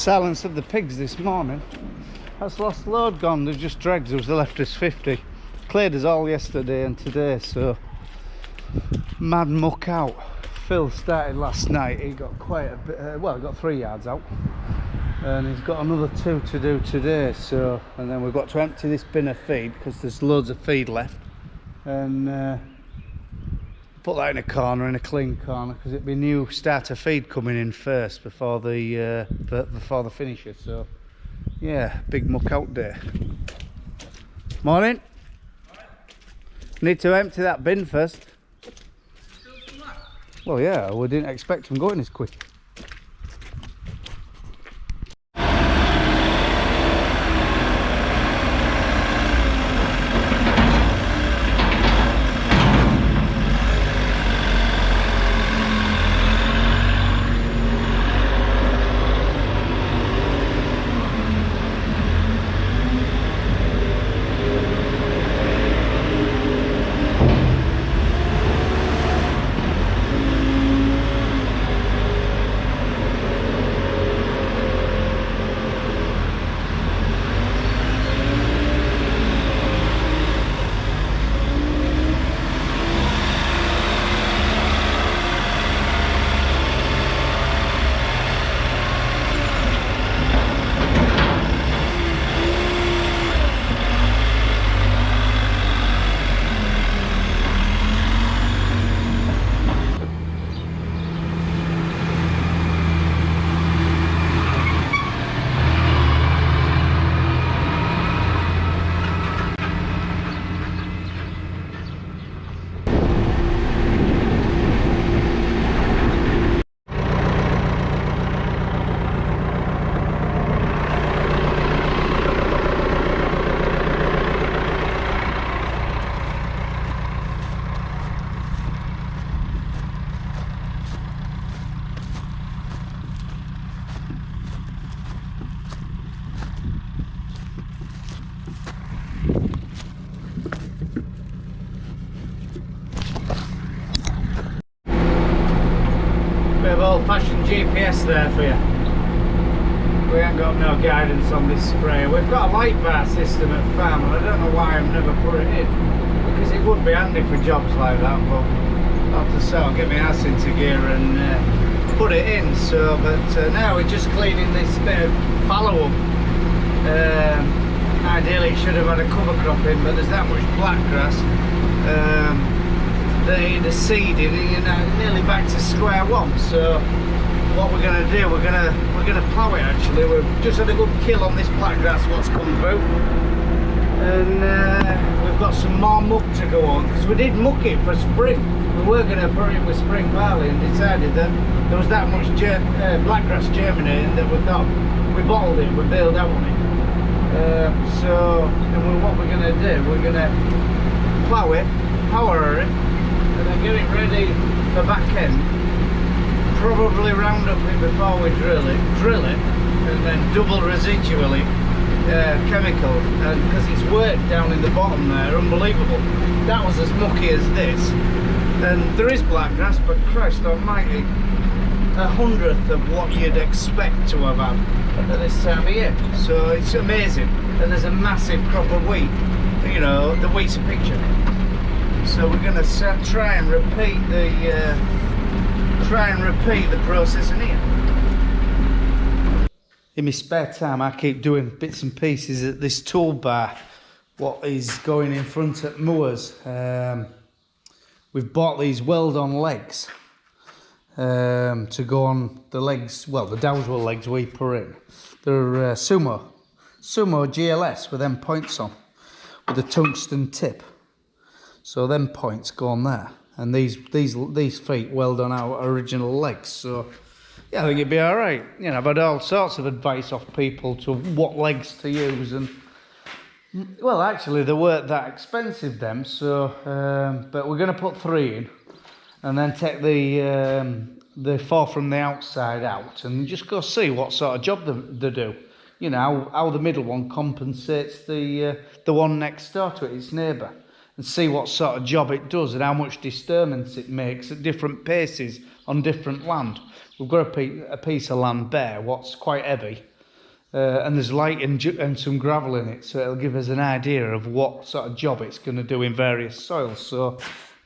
Silence of the pigs this morning. That's lost load gone. They've just dragged. There was left us 50. Cleared us all yesterday and today, so mad muck out. Phil started last night. He got quite a bit. Well, he got 3 yards out, and he's got another 2 to do today. So, and then we've got to empty this bin of feed because there's loads of feed left, and put that in a corner, in a clean corner, because it'd be new starter feed coming in first before the finisher. So yeah, big muck out day. Morning. Need to empty that bin first. Well, yeah, we didn't expect them going as quick. Old-fashioned GPS there for you. We ain't got no guidance on this sprayer. We've got a light bar system at farm, and I don't know why I've never put it in, because it would be handy for jobs like that, but I'll have to sort of get my ass into gear and put it in. So, but now we're just cleaning this bit of fallow up. Ideally it should have had a cover crop in, but there's that much black grass. The seeding, and nearly back to square one. So what we're going to do, we're going to plough it. Actually, we've just had a good kill on this black grass what's come through, and we've got some more muck to go on, because we did muck it for spring. We were going to put it with spring barley and decided that there was that much black grass germinating that we bottled it, we bailed out on it. So what we're going to do, we're going to plough it, power it, and then get it ready for back end. Probably round up it before we drill it, and then double residually chemical, and because it's worked down in the bottom there, unbelievable. That was as mucky as this, and there is black grass, but Christ almighty, 1/100th of what you'd expect to have had at this time of year. So it's amazing, and there's a massive crop of wheat. You know, the wheat's a picture. So we're going to try and repeat the process in here. In my spare time, I keep doing bits and pieces at this toolbar. What is going in front at Moors? We've bought these weld-on legs to go on the legs. Well, the Dowswell legs we put in. They're Sumo GLS with them points on, with a tungsten tip. So them points go on there, and these feet weld on our original legs. So yeah, I think it'd be all right. You know, I've had all sorts of advice off people to what legs to use, and well, actually they weren't that expensive them. So, but we're going to put 3 in, and then take the 4 from the outside out, and just go see what sort of job they do. You know, how the middle one compensates the one next door to it, its neighbour. And see what sort of job it does and how much disturbance it makes at different paces on different land. We've got a piece of land bare, what's quite heavy, and there's light and some gravel in it, so it'll give us an idea of what sort of job it's going to do in various soils. So,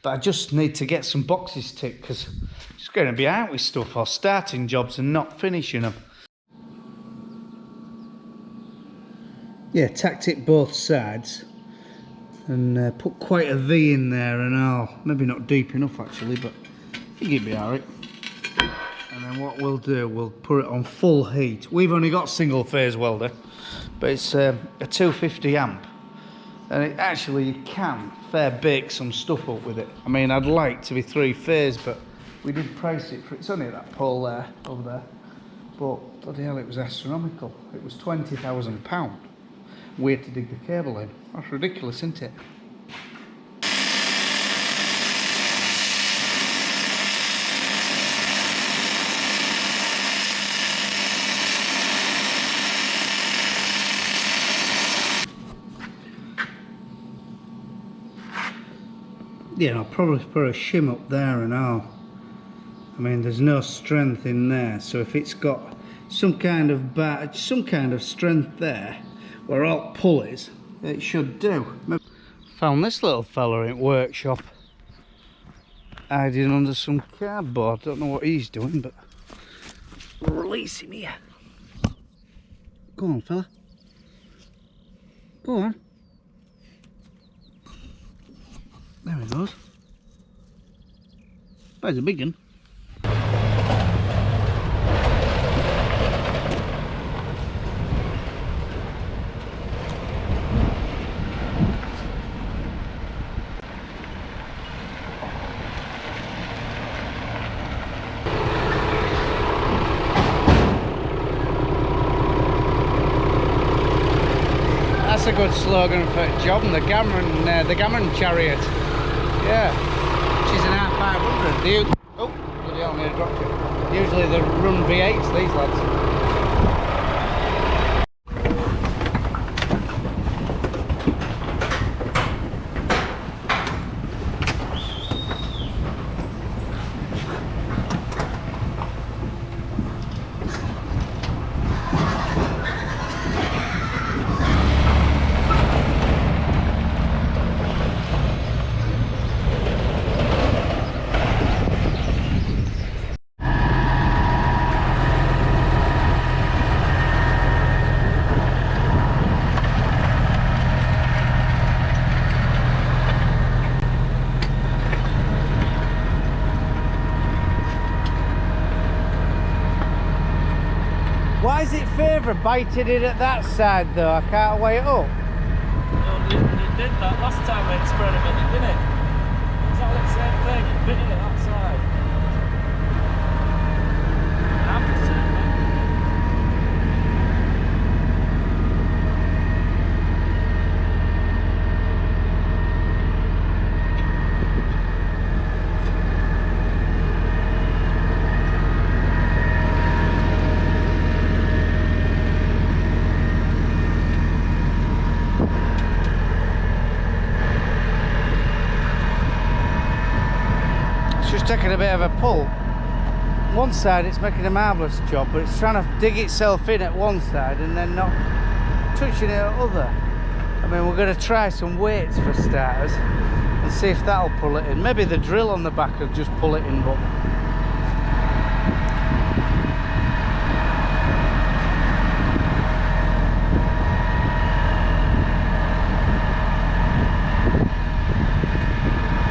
but I just need to get some boxes ticked because I'm just going to be out with stuff or starting jobs and not finishing them. Yeah, tacked it both sides and put quite a V in there and all. Maybe not deep enough actually, but I think it'll be alright. And then what we'll do, we'll put it on full heat. We've only got single phase welder, but it's a 250 amp. And it actually, you can fair bake some stuff up with it. I mean, I'd like to be 3 phase, but we did price it for, it's only that pole there, over there. But bloody hell, it was astronomical. It was £20,000. Way to dig the cable in. That's ridiculous, isn't it? Yeah, I'll probably put a shim up there and all. I mean, there's no strength in there, so if it's got some kind of strength there, where all pulleys, it should do. Found this little fella in workshop, hiding under some cardboard. Don't know what he's doing, but we'll release him here. Go on, fella. Go on. There he goes. There's a big one. That's a good slogan for a job, the gammon chariot. Yeah, she's an R500. Oh, bloody hell, I nearly dropped it. Usually they run V8s, these lads. Why is it favourite biting it at that side though? I can't weigh it up. No, you did that last time we experimented, didn't it? Exactly the same thing, you bit it at that side. I'm the same thing. Taking a bit of a pull. One side it's making a marvellous job, but it's trying to dig itself in at one side and then not touching it at other. I mean, we're going to try some weights for starters and see if that'll pull it in. Maybe the drill on the back will just pull it in, but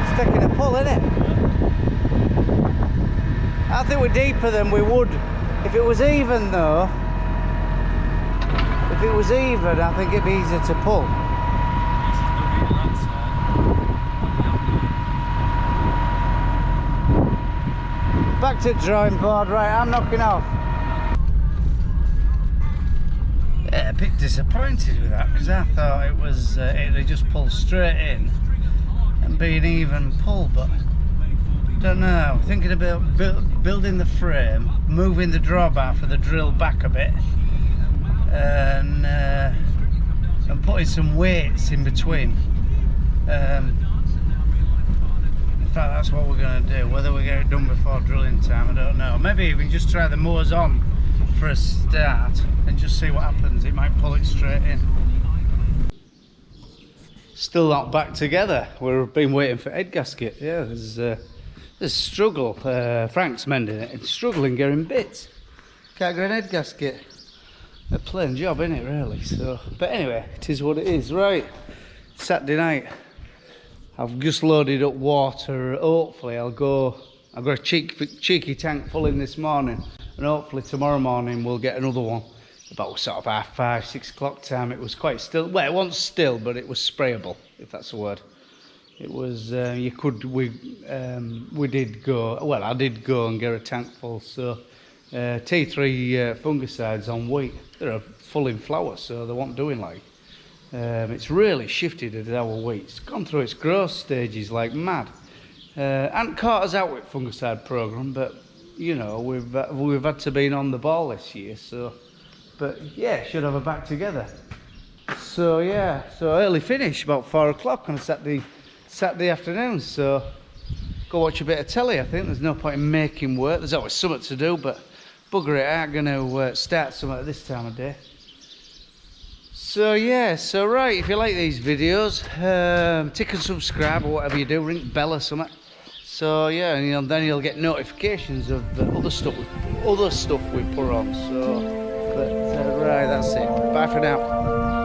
it's taking a pull, isn't it? I think we're deeper than we would if it was even though. If it was even, I think it'd be easier to pull. Back to the drawing board, right, I'm knocking off. Yeah, a bit disappointed with that because I thought it was, it'd just pull straight in and be an even pull, but don't know, thinking about building the frame, moving the drawbar for the drill back a bit and putting some weights in between. In fact, that's what we're going to do. Whether we get it done before drilling time, I don't know. Maybe even just try the mowers on for a start and just see what happens. It might pull it straight in. Still not back together. We've been waiting for head gasket. Yeah, there's struggle. Frank's mending it. It's struggling getting bits. Can't get an head gasket. A plain job, isn't it, really? So, but anyway, it is what it is. Right, Saturday night. I've just loaded up water. Hopefully, I've got a cheeky tank full in this morning, and hopefully tomorrow morning we'll get another one. About sort of 5:30, 6 o'clock time. It was quite still. Well, it wasn't still, but it was sprayable, if that's a word. It was. We did go. Well, I did go and get a tank full. So T3 fungicides on wheat. They're full in flower, so they weren't doing like. It's really shifted at our wheat. It's gone through its growth stages like mad. Hadn't caught us out with fungicide program, but you know we've had to be on the ball this year. So, but yeah, should have a back together. So yeah, so early finish about 4 o'clock on a Saturday afternoon. So go watch a bit of telly. I think there's no point in making work. There's always something to do, but bugger it, I ain't gonna start something at this time of day. So yeah, so right, if you like these videos, tick and subscribe or whatever you do, ring bell or something. So yeah, and then you'll get notifications of the other stuff we put on. So, but right, that's it. Bye for now.